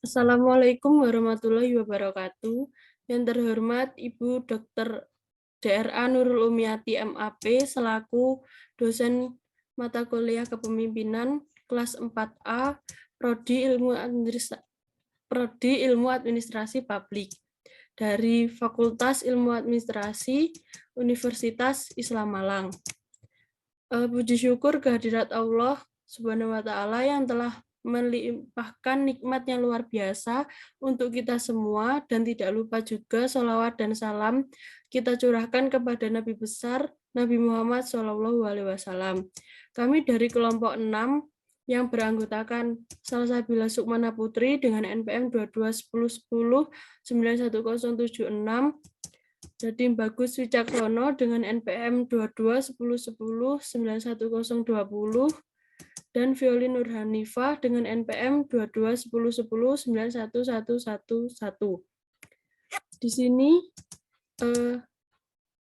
Assalamualaikum warahmatullahi wabarakatuh. Yang terhormat Ibu Dr. DRA Nurul Umiati MAP selaku dosen mata kuliah kepemimpinan kelas 4A Prodi Ilmu Administrasi Publik dari Fakultas Ilmu Administrasi Universitas Islam Malang. Puji syukur kehadirat Allah Subhanahu wa Ta'ala yang telah melimpahkan nikmat yang luar biasa untuk kita semua, dan tidak lupa juga sholawat dan salam kita curahkan kepada Nabi besar Nabi Muhammad SAW. Kami dari kelompok 6 yang beranggotakan Salsabila Sukmana Putri dengan NPM 2210109176, Dadim Bagus Wicaksono dengan NPM 2210109120, dan Violin Nurhanifah dengan NPM 2210109111. Di sini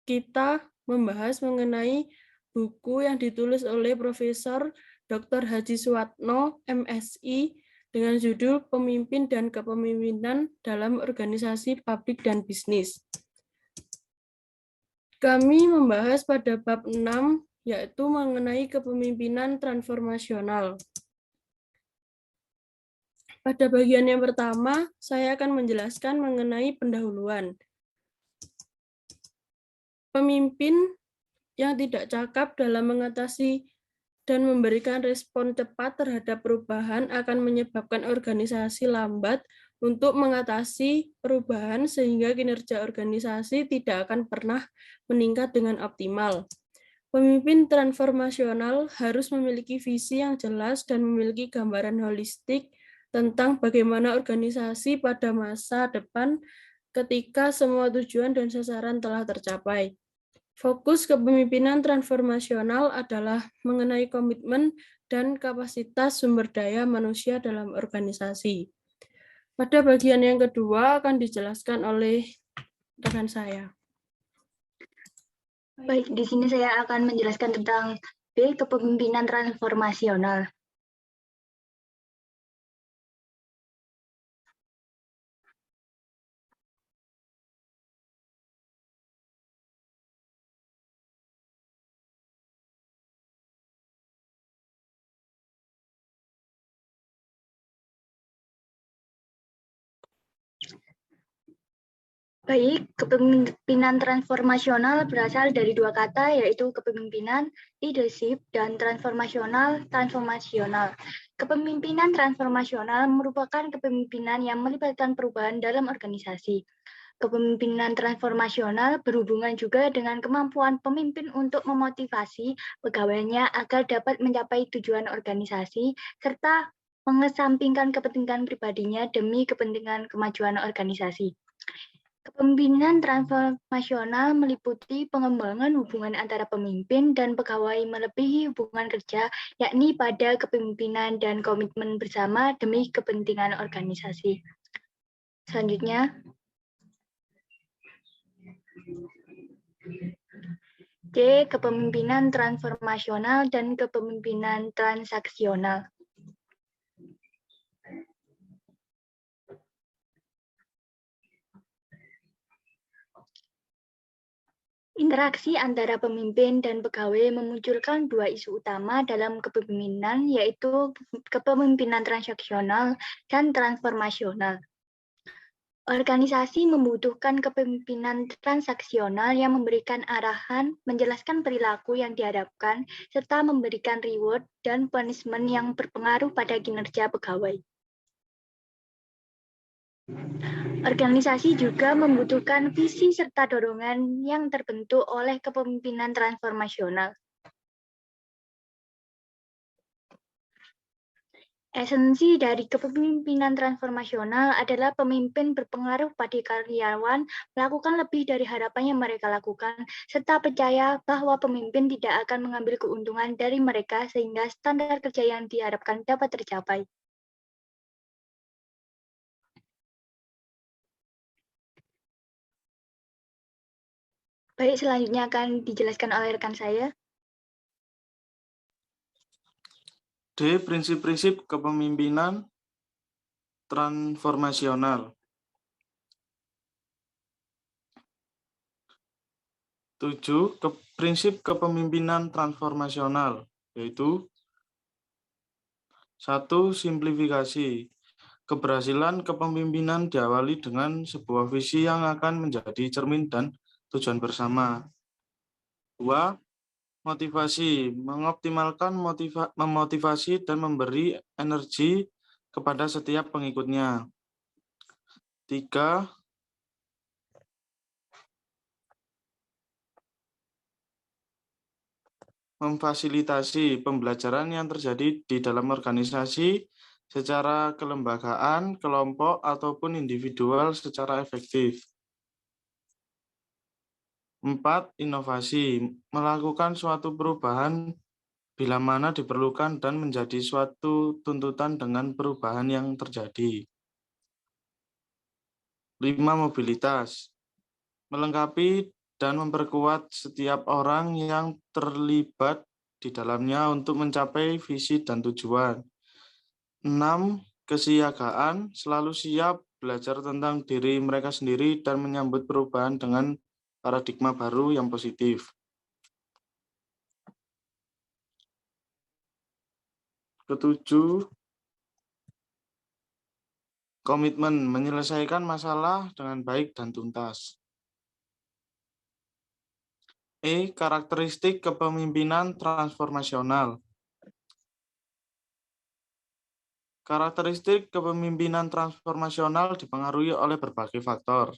kita membahas mengenai buku yang ditulis oleh Profesor Dr. Haji Suwatno, MSI, dengan judul Pemimpin dan Kepemimpinan dalam Organisasi Publik dan Bisnis. Kami membahas pada bab 6, yaitu mengenai kepemimpinan transformasional. Pada bagian yang pertama, saya akan menjelaskan mengenai pendahuluan. Pemimpin yang tidak cakap dalam mengatasi dan memberikan respon cepat terhadap perubahan akan menyebabkan organisasi lambat untuk mengatasi perubahan, sehingga kinerja organisasi tidak akan pernah meningkat dengan optimal. Pemimpin transformasional harus memiliki visi yang jelas dan memiliki gambaran holistik tentang bagaimana organisasi pada masa depan ketika semua tujuan dan sasaran telah tercapai. Fokus kepemimpinan transformasional adalah mengenai komitmen dan kapasitas sumber daya manusia dalam organisasi. Pada bagian yang kedua akan dijelaskan oleh rekan saya. Baik, di sini saya akan menjelaskan tentang B, kepemimpinan transformasional. Baik, kepemimpinan transformasional berasal dari dua kata, yaitu kepemimpinan, leadership, dan transformasional. Kepemimpinan transformasional merupakan kepemimpinan yang melibatkan perubahan dalam organisasi. Kepemimpinan transformasional berhubungan juga dengan kemampuan pemimpin untuk memotivasi pegawainya agar dapat mencapai tujuan organisasi, serta mengesampingkan kepentingan pribadinya demi kepentingan kemajuan organisasi. Kepemimpinan transformasional meliputi pengembangan hubungan antara pemimpin dan pegawai melebihi hubungan kerja, yakni pada kepemimpinan dan komitmen bersama demi kepentingan organisasi. Selanjutnya, C. Kepemimpinan transformasional dan kepemimpinan transaksional. Interaksi antara pemimpin dan pegawai memunculkan dua isu utama dalam kepemimpinan, yaitu kepemimpinan transaksional dan transformasional. Organisasi membutuhkan kepemimpinan transaksional yang memberikan arahan, menjelaskan perilaku yang diharapkan, serta memberikan reward dan punishment yang berpengaruh pada kinerja pegawai. Organisasi juga membutuhkan visi serta dorongan yang terbentuk oleh kepemimpinan transformasional. Esensi dari kepemimpinan transformasional adalah pemimpin berpengaruh pada karyawan, melakukan lebih dari harapan yang mereka lakukan, serta percaya bahwa pemimpin tidak akan mengambil keuntungan dari mereka sehingga standar kerja yang diharapkan dapat tercapai. Baik, selanjutnya akan dijelaskan oleh rekan saya. D. Prinsip-prinsip kepemimpinan. transformasional. 7. Prinsip kepemimpinan transformasional, yaitu 1. Simplifikasi. Keberhasilan kepemimpinan diawali dengan sebuah visi yang akan menjadi cermin dan tujuan bersama. 2. Motivasi. Mengoptimalkan memotivasi dan memberi energi kepada setiap pengikutnya. 3. Memfasilitasi pembelajaran yang terjadi di dalam organisasi secara kelembagaan, kelompok, ataupun individual secara efektif. 4. Inovasi. Melakukan suatu perubahan bila mana diperlukan dan menjadi suatu tuntutan dengan perubahan yang terjadi. 5. Mobilitas. Melengkapi dan memperkuat setiap orang yang terlibat di dalamnya untuk mencapai visi dan tujuan. 6. Kesiagaan, selalu siap belajar tentang diri mereka sendiri dan menyambut perubahan dengan paradigma baru yang positif. 7. Komitmen, menyelesaikan masalah dengan baik dan tuntas. Karakteristik kepemimpinan transformasional. Karakteristik kepemimpinan transformasional dipengaruhi oleh berbagai faktor.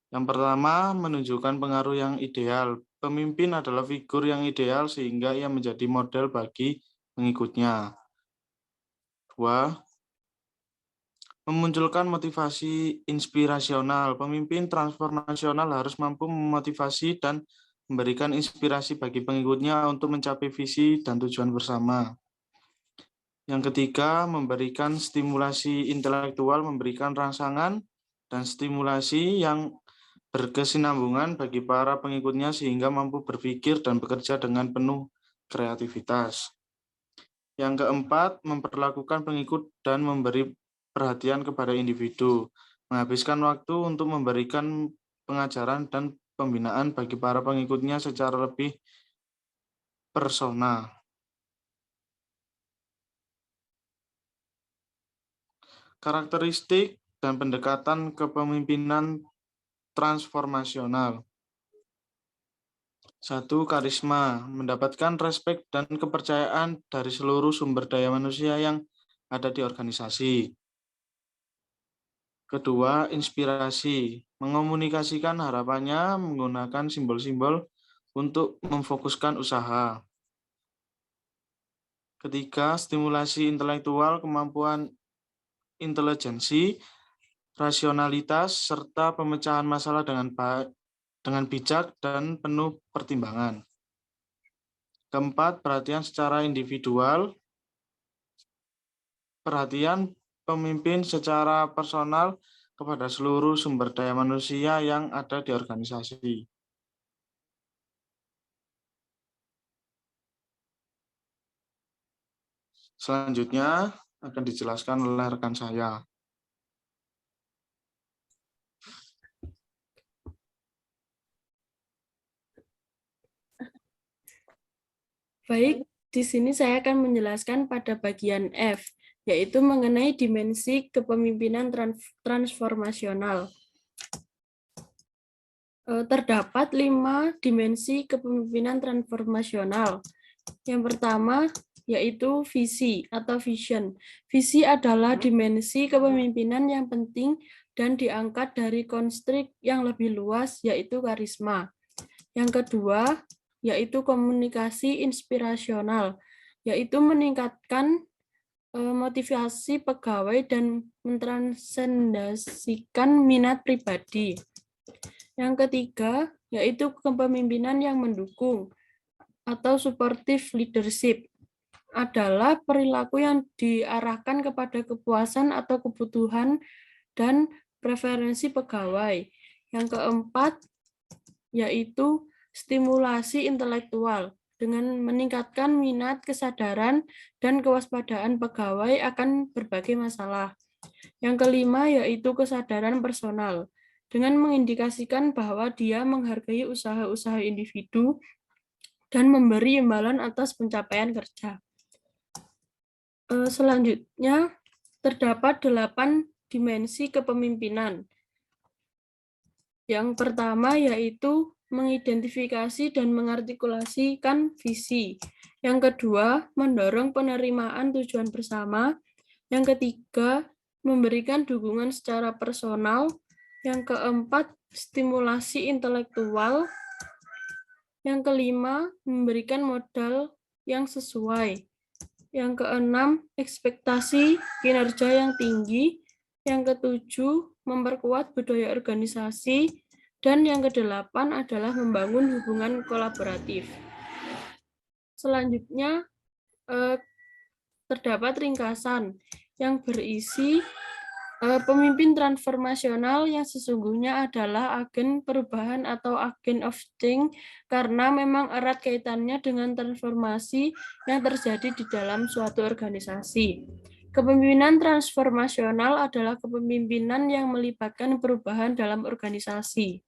Yang pertama, menunjukkan pengaruh yang ideal. Pemimpin adalah figur yang ideal sehingga ia menjadi model bagi pengikutnya. 2. Memunculkan motivasi inspirasional. Pemimpin transformasional harus mampu memotivasi dan memberikan inspirasi bagi pengikutnya untuk mencapai visi dan tujuan bersama. Yang ketiga, memberikan stimulasi intelektual, memberikan rangsangan dan stimulasi yang berkesinambungan bagi para pengikutnya sehingga mampu berpikir dan bekerja dengan penuh kreativitas. Yang keempat, memperlakukan pengikut dan memberi perhatian kepada individu, menghabiskan waktu untuk memberikan pengajaran dan pembinaan bagi para pengikutnya secara lebih personal. Karakteristik dan pendekatan kepemimpinan transformasional. 1. Karisma, mendapatkan respek dan kepercayaan dari seluruh sumber daya manusia yang ada di organisasi. Kedua, inspirasi, mengomunikasikan harapannya menggunakan simbol-simbol untuk memfokuskan usaha. Ketiga, stimulasi intelektual, kemampuan intelijensi, rasionalitas, serta pemecahan masalah dengan bijak dan penuh pertimbangan. Keempat, perhatian secara individual, perhatian pemimpin secara personal kepada seluruh sumber daya manusia yang ada di organisasi. Selanjutnya akan dijelaskan oleh rekan saya. Baik, di sini saya akan menjelaskan pada bagian F, yaitu mengenai dimensi kepemimpinan transformasional. Terdapat 5 dimensi kepemimpinan transformasional. Yang pertama, yaitu visi atau vision. Visi adalah dimensi kepemimpinan yang penting dan diangkat dari konstrik yang lebih luas, yaitu karisma. Yang kedua, yaitu komunikasi inspirasional, yaitu meningkatkan motivasi pegawai dan mentransendasikan minat pribadi. Yang ketiga, yaitu kepemimpinan yang mendukung atau supportive leadership, adalah perilaku yang diarahkan kepada kepuasan atau kebutuhan dan preferensi pegawai. Yang keempat, yaitu stimulasi intelektual, dengan meningkatkan minat, kesadaran, dan kewaspadaan pegawai akan berbagai masalah. Yang kelima yaitu kesadaran personal, dengan mengindikasikan bahwa dia menghargai usaha-usaha individu dan memberi imbalan atas pencapaian kerja. Selanjutnya, terdapat 8 dimensi kepemimpinan. Yang pertama yaitu mengidentifikasi dan mengartikulasikan visi. Yang kedua, mendorong penerimaan tujuan bersama. Yang ketiga, memberikan dukungan secara personal. Yang keempat, stimulasi intelektual. Yang kelima, memberikan modal yang sesuai. Yang keenam, ekspektasi kinerja yang tinggi. Yang ketujuh, memperkuat budaya organisasi. Dan yang kedelapan adalah membangun hubungan kolaboratif. Selanjutnya, terdapat ringkasan yang berisi pemimpin transformasional yang sesungguhnya adalah agen perubahan atau agen of change karena memang erat kaitannya dengan transformasi yang terjadi di dalam suatu organisasi. Kepemimpinan transformasional adalah kepemimpinan yang melibatkan perubahan dalam organisasi.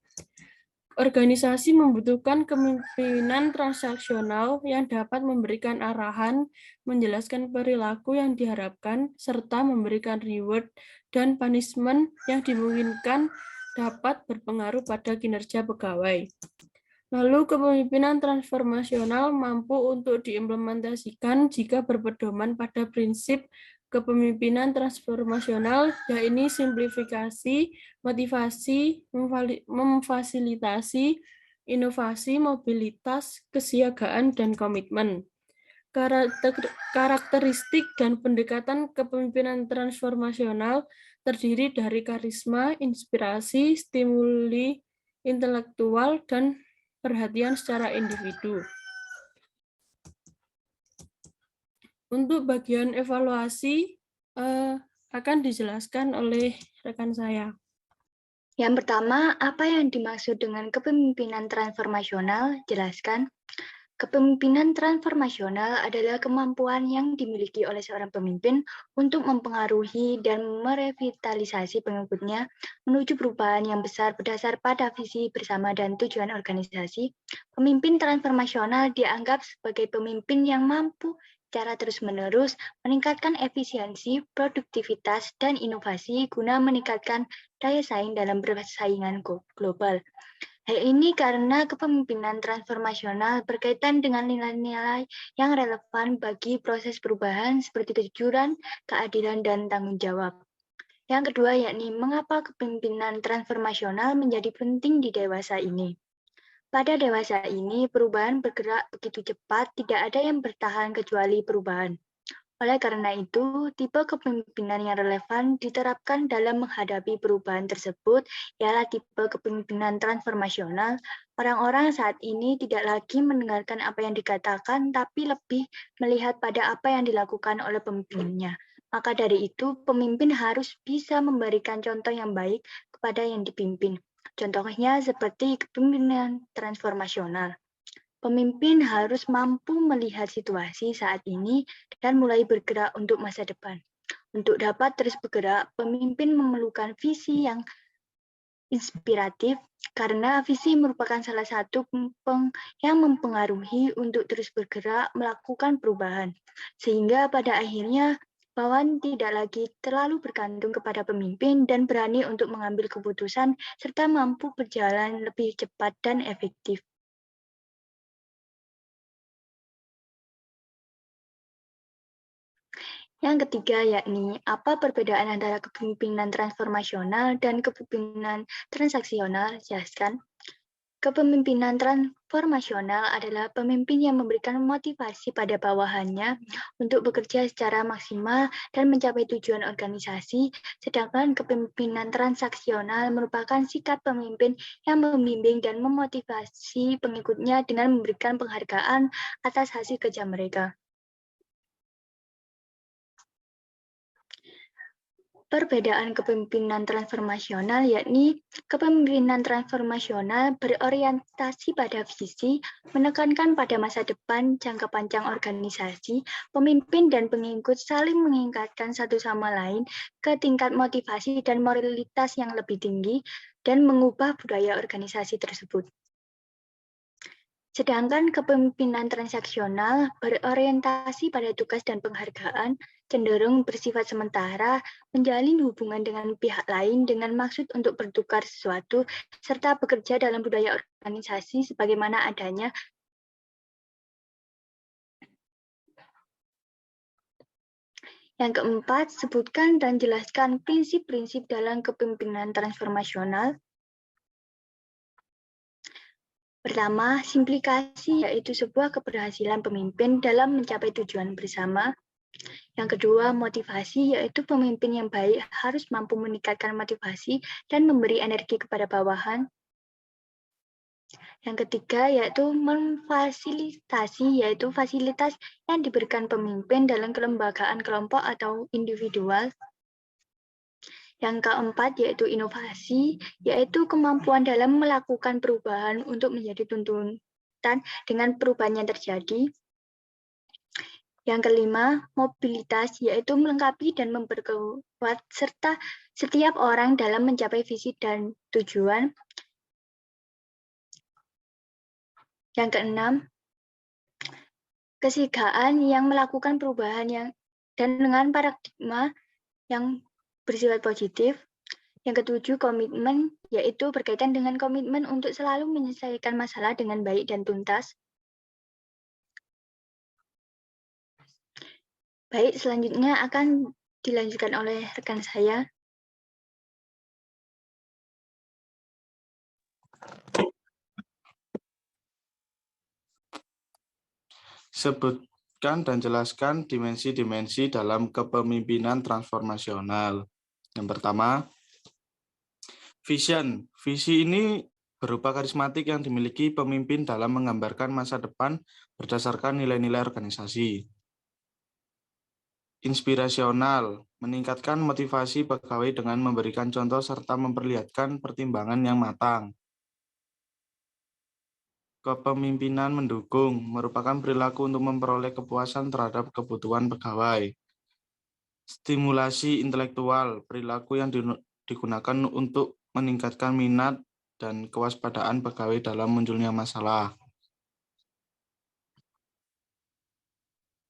Organisasi membutuhkan kepemimpinan transaksional yang dapat memberikan arahan, menjelaskan perilaku yang diharapkan, serta memberikan reward dan punishment yang dimungkinkan dapat berpengaruh pada kinerja pegawai. Lalu kepemimpinan transformasional mampu untuk diimplementasikan jika berpedoman pada prinsip kepemimpinan transformasional, yaitu simplifikasi, motivasi, memfasilitasi, inovasi, mobilitas, kesiagaan, dan komitmen. Karakteristik dan pendekatan kepemimpinan transformasional terdiri dari karisma, inspirasi, stimuli intelektual, dan perhatian secara individu. Untuk bagian evaluasi akan dijelaskan oleh rekan saya. Yang pertama, apa yang dimaksud dengan kepemimpinan transformasional? Jelaskan. Kepemimpinan transformasional adalah kemampuan yang dimiliki oleh seorang pemimpin untuk mempengaruhi dan merevitalisasi pengikutnya menuju perubahan yang besar berdasar pada visi bersama dan tujuan organisasi. Pemimpin transformasional dianggap sebagai pemimpin yang mampu secara terus-menerus meningkatkan efisiensi, produktivitas, dan inovasi guna meningkatkan daya saing dalam persaingan global. Hal ini karena kepemimpinan transformasional berkaitan dengan nilai-nilai yang relevan bagi proses perubahan seperti kejujuran, keadilan, dan tanggung jawab. Yang kedua yakni mengapa kepemimpinan transformasional menjadi penting di dewasa ini. Pada dewasa ini, perubahan bergerak begitu cepat, tidak ada yang bertahan kecuali perubahan. Oleh karena itu, tipe kepemimpinan yang relevan diterapkan dalam menghadapi perubahan tersebut ialah tipe kepemimpinan transformasional. Orang-orang saat ini tidak lagi mendengarkan apa yang dikatakan, tapi lebih melihat pada apa yang dilakukan oleh pemimpinnya. Maka dari itu, pemimpin harus bisa memberikan contoh yang baik kepada yang dipimpin. Contohnya seperti kepemimpinan transformasional. Pemimpin harus mampu melihat situasi saat ini dan mulai bergerak untuk masa depan. Untuk dapat terus bergerak, pemimpin memerlukan visi yang inspiratif karena visi merupakan salah satu yang mempengaruhi untuk terus bergerak melakukan perubahan. Sehingga pada akhirnya bawahan tidak lagi terlalu bergantung kepada pemimpin dan berani untuk mengambil keputusan serta mampu berjalan lebih cepat dan efektif. Yang ketiga yakni apa perbedaan antara kepemimpinan transformasional dan kepemimpinan transaksional? Jelaskan. Kepemimpinan transformasional adalah pemimpin yang memberikan motivasi pada bawahannya untuk bekerja secara maksimal dan mencapai tujuan organisasi, sedangkan kepemimpinan transaksional merupakan sikap pemimpin yang membimbing dan memotivasi pengikutnya dengan memberikan penghargaan atas hasil kerja mereka. Perbedaan kepemimpinan transformasional yakni kepemimpinan transformasional berorientasi pada visi, menekankan pada masa depan, jangka panjang organisasi, pemimpin dan pengikut saling meningkatkan satu sama lain ke tingkat motivasi dan moralitas yang lebih tinggi dan mengubah budaya organisasi tersebut. Sedangkan kepemimpinan transaksional berorientasi pada tugas dan penghargaan, cenderung bersifat sementara, menjalin hubungan dengan pihak lain dengan maksud untuk bertukar sesuatu, serta bekerja dalam budaya organisasi sebagaimana adanya. Yang keempat, sebutkan dan jelaskan prinsip-prinsip dalam kepemimpinan transformasional. Pertama, simplikasi yaitu sebuah keberhasilan pemimpin dalam mencapai tujuan bersama. Yang kedua, motivasi yaitu pemimpin yang baik harus mampu meningkatkan motivasi dan memberi energi kepada bawahan. Yang ketiga, yaitu memfasilitasi yaitu fasilitas yang diberikan pemimpin dalam kelembagaan kelompok atau individual. Yang keempat, yaitu inovasi, yaitu kemampuan dalam melakukan perubahan untuk menjadi tuntutan dengan perubahan yang terjadi. Yang kelima, mobilitas, yaitu melengkapi dan memperkuat serta setiap orang dalam mencapai visi dan tujuan. Yang keenam, kesigaan yang melakukan perubahan dan dengan paradigma yang bersifat positif. Yang ketujuh, komitmen, yaitu berkaitan dengan komitmen untuk selalu menyelesaikan masalah dengan baik dan tuntas. Baik, selanjutnya akan dilanjutkan oleh rekan saya. Sebutkan dan jelaskan dimensi-dimensi dalam kepemimpinan transformasional. Yang pertama, vision. Visi ini berupa karismatik yang dimiliki pemimpin dalam menggambarkan masa depan berdasarkan nilai-nilai organisasi. Inspirasional, meningkatkan motivasi pegawai dengan memberikan contoh serta memperlihatkan pertimbangan yang matang. Kepemimpinan mendukung, merupakan perilaku untuk memperoleh kepuasan terhadap kebutuhan pegawai. Stimulasi intelektual, perilaku yang digunakan untuk meningkatkan minat dan kewaspadaan pegawai dalam munculnya masalah.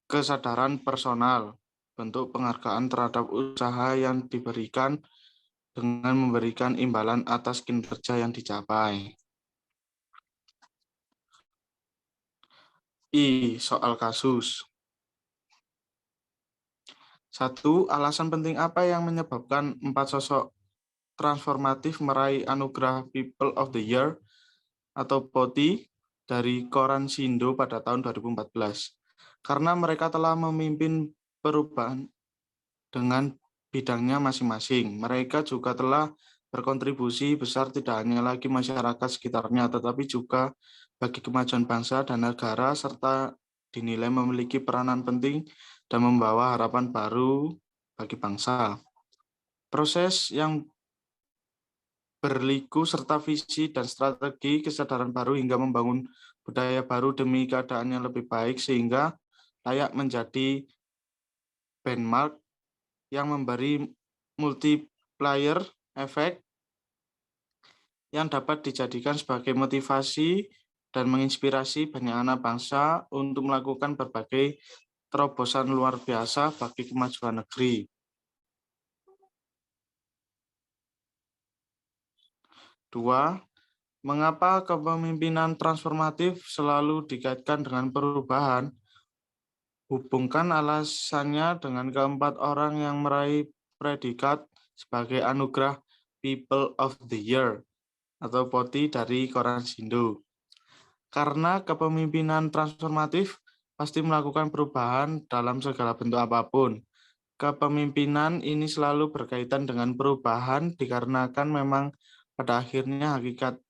Kesadaran personal, bentuk penghargaan terhadap usaha yang diberikan dengan memberikan imbalan atas kinerja yang dicapai. Soal kasus. 1. Alasan penting apa yang menyebabkan 4 sosok transformatif meraih anugerah People of the Year atau POTI dari Koran Sindo pada tahun 2014? Karena mereka telah memimpin perubahan dengan bidangnya masing-masing. Mereka juga telah berkontribusi besar tidak hanya lagi masyarakat sekitarnya, tetapi juga bagi kemajuan bangsa dan negara, serta dinilai memiliki peranan penting dan membawa harapan baru bagi bangsa. Proses yang berliku serta visi dan strategi kesadaran baru hingga membangun budaya baru demi keadaan yang lebih baik sehingga layak menjadi benchmark yang memberi multiplier efek yang dapat dijadikan sebagai motivasi dan menginspirasi banyak anak bangsa untuk melakukan berbagai terobosan luar biasa bagi kemajuan negeri. 2. Mengapa kepemimpinan transformatif selalu dikaitkan dengan perubahan? Hubungkan alasannya dengan keempat orang yang meraih predikat sebagai anugerah People of the Year atau POTI dari Koran Sindo. Karena kepemimpinan transformatif pasti melakukan perubahan dalam segala bentuk apapun. Kepemimpinan ini selalu berkaitan dengan perubahan dikarenakan memang pada hakikatnya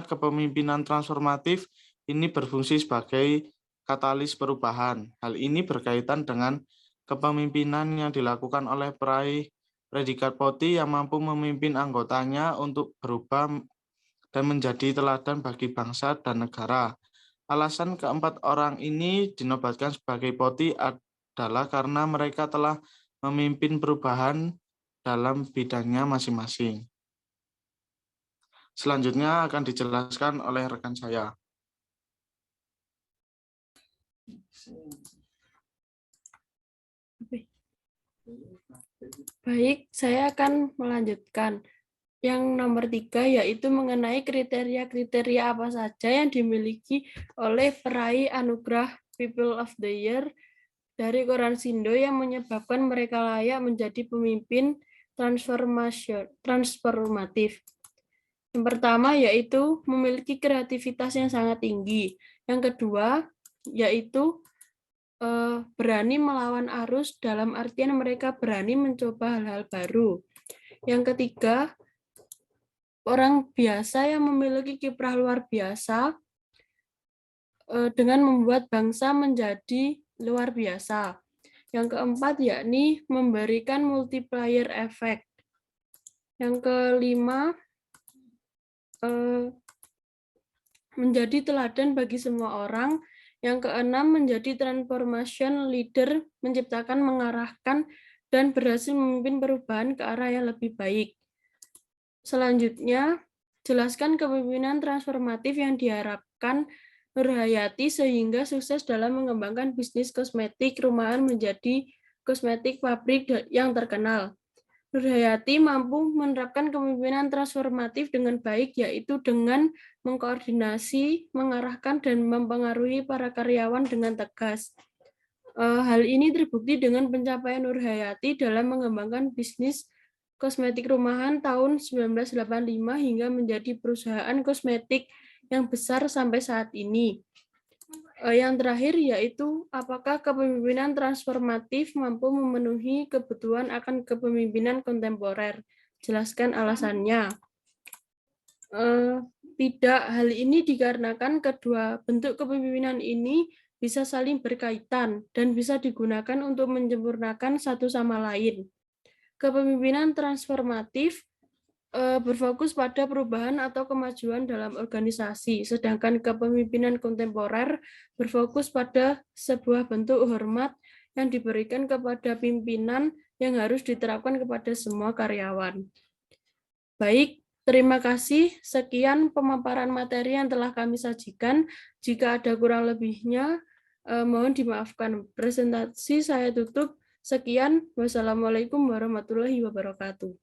kepemimpinan transformatif ini berfungsi sebagai katalis perubahan. Hal ini berkaitan dengan kepemimpinan yang dilakukan oleh peraih predikat POTI yang mampu memimpin anggotanya untuk berubah dan menjadi teladan bagi bangsa dan negara. Alasan keempat orang ini dinobatkan sebagai POTI adalah karena mereka telah memimpin perubahan dalam bidangnya masing-masing. Selanjutnya akan dijelaskan oleh rekan saya. Baik, saya akan melanjutkan. Yang nomor 3 yaitu mengenai kriteria-kriteria apa saja yang dimiliki oleh peraih anugerah People of the Year dari Koransindo yang menyebabkan mereka layak menjadi pemimpin transformatif. Yang pertama yaitu memiliki kreativitas yang sangat tinggi. Yang kedua yaitu berani melawan arus dalam artian mereka berani mencoba hal-hal baru. Yang ketiga, orang biasa yang memiliki kiprah luar biasa dengan membuat bangsa menjadi luar biasa. Yang keempat yakni memberikan multiplier effect. Yang kelima, menjadi teladan bagi semua orang. Yang keenam, menjadi transformation leader, menciptakan, mengarahkan, dan berhasil memimpin perubahan ke arah yang lebih baik. Selanjutnya, jelaskan kepemimpinan transformatif yang diharapkan Nurhayati sehingga sukses dalam mengembangkan bisnis kosmetik rumahan menjadi kosmetik pabrik yang terkenal. Nurhayati mampu menerapkan kepemimpinan transformatif dengan baik, yaitu dengan mengkoordinasi, mengarahkan, dan mempengaruhi para karyawan dengan tegas. Hal ini terbukti dengan pencapaian Nurhayati dalam mengembangkan bisnis kosmetik rumahan tahun 1985 hingga menjadi perusahaan kosmetik yang besar sampai saat ini. Yang terakhir yaitu apakah kepemimpinan transformatif mampu memenuhi kebutuhan akan kepemimpinan kontemporer. Jelaskan alasannya. Tidak, hal ini dikarenakan kedua bentuk kepemimpinan ini bisa saling berkaitan dan bisa digunakan untuk menyempurnakan satu sama lain. Kepemimpinan transformatif berfokus pada perubahan atau kemajuan dalam organisasi, sedangkan kepemimpinan kontemporer berfokus pada sebuah bentuk hormat yang diberikan kepada pimpinan yang harus diterapkan kepada semua karyawan. Baik, terima kasih. Sekian pemaparan materi yang telah kami sajikan. Jika ada kurang lebihnya, mohon dimaafkan. Presentasi saya tutup. Sekian. Wassalamualaikum warahmatullahi wabarakatuh.